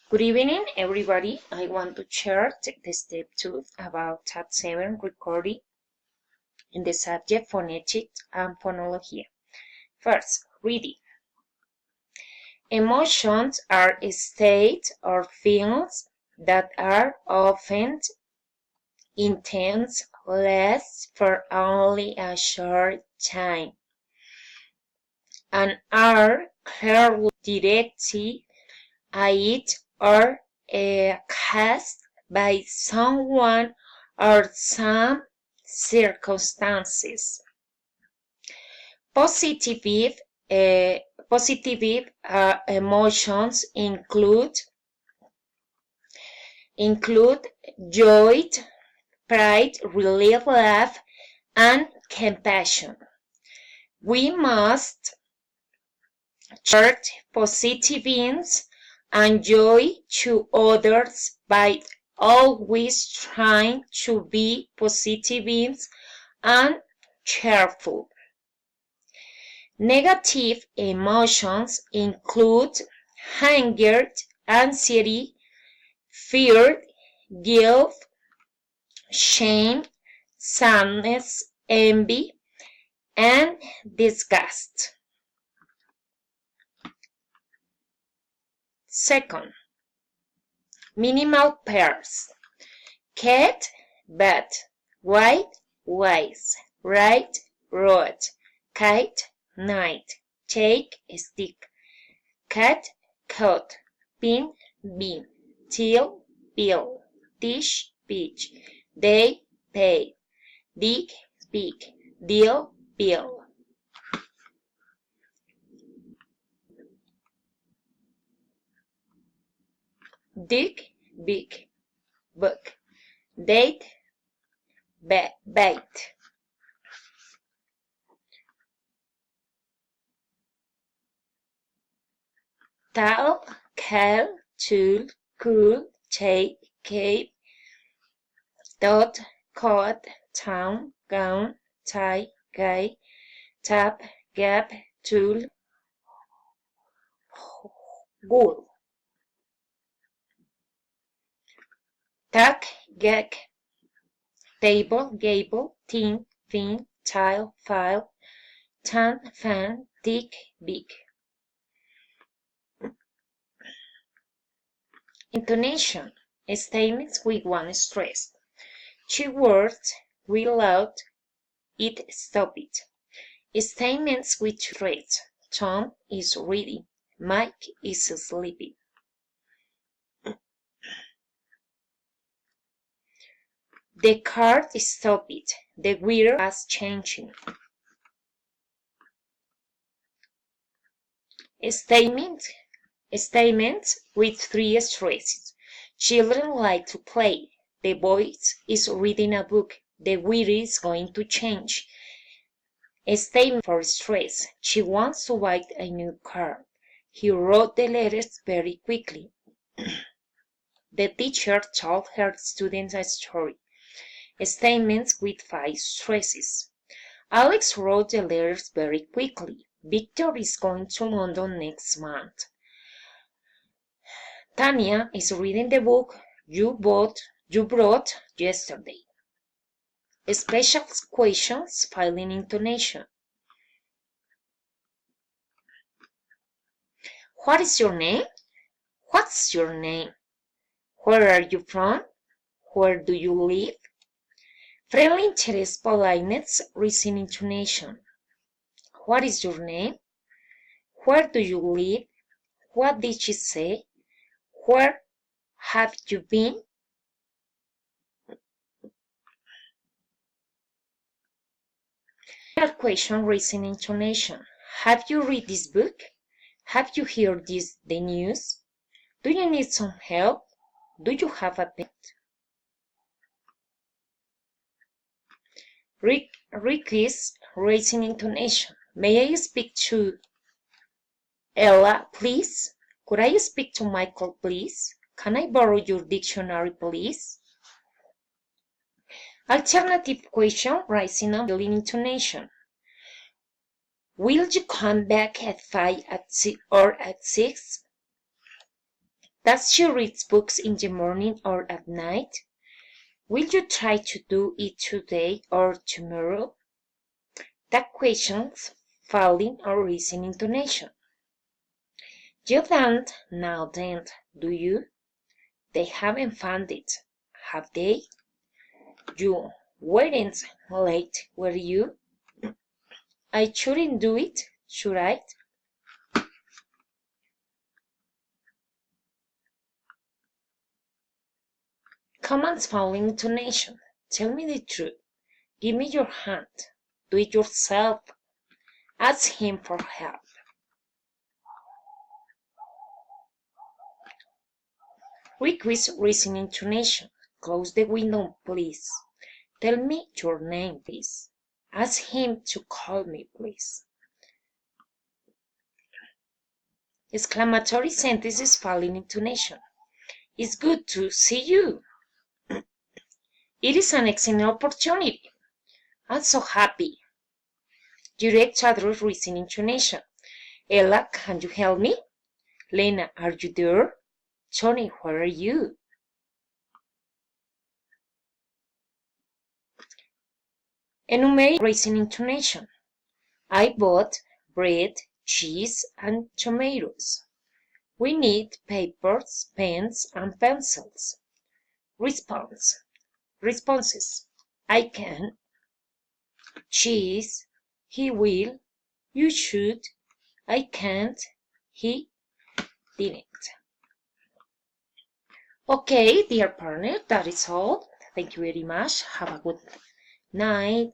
Good evening, everybody. I want to share the step 2 about Tab 7 recording in the subject phonetics and phonology. First, reading. Emotions are states or feelings that are often intense, last for only a short time, and are clearly directed at or caused by someone or some circumstances. Positive emotions include joy, pride, relief, love, and compassion. We must share positive feelings and joy to others by always trying to be positive and cheerful. Negative emotions include anger, anxiety, fear, guilt, shame, sadness, envy, and disgust. Second, minimal pairs. Cat, bat, white, wise, right, road, kite, night, take, stick, cat, coat, pin, bean, till, bill, dish, pitch, day, pay, dig, pig, deal, bill. Dig, big, book, date, bait. Towel, cal, tool, cool, take, cape, dot, coat, town, gown, tie, guy, tap, gap, tool, wool. Tack, gag, table, gable, tin, fin, tile, file, tan, fan, tick, big. Intonation. Statements with one stress. 2 words without it stop it. Statements with stress. Tom is reading. Mike is sleeping. The car stopped. The weather was changing. Statements with 3 stresses. Children like to play. The boy is reading a book. The weather is going to change. A statement for stress. She wants to buy a new car. He wrote the letters very quickly. The teacher told her students a story. Statements with 5 stresses. Alex wrote the letters very quickly. Victor is going to London next month. Tanya is reading the book you brought yesterday. Special questions, filing intonation. What is your name? What's your name? Where are you from? Where do you live? Friendly interest, politeness, reason intonation. What is your name? Where do you live? What did she say? Where have you been? Question, reason intonation. Have you read this book? Have you heard the news? Do you need some help? Do you have a pet? Request, raising intonation. May I speak to Ella, please? Could I speak to Michael, please? Can I borrow your dictionary, please? Alternative question, rising and feeling intonation. Will you come back at 5, at 6, or at 6? Does she read books in the morning or at night? Will you try to do it today or tomorrow? That questions fall in our recent intonation. You don't know then, do you? They haven't found it, have they? You weren't late, were you? I shouldn't do it, should I? Commands following intonation. Tell me the truth. Give me your hand. Do it yourself. Ask him for help. Request recent intonation. Close the window, please. Tell me your name, please. Ask him to call me, please. Exclamatory sentences following intonation. It's good to see you. It is an excellent opportunity. I'm so happy. Direct address recent intonation. Ella, can you help me? Lena, are you there? Tony, where are you? Enumerate recent intonation. I bought bread, cheese, and tomatoes. We need papers, pens, and pencils. Responses. I can. Cheese. He will. You should. I can't. He didn't. Okay, dear partner, that is all. Thank you very much. Have a good night.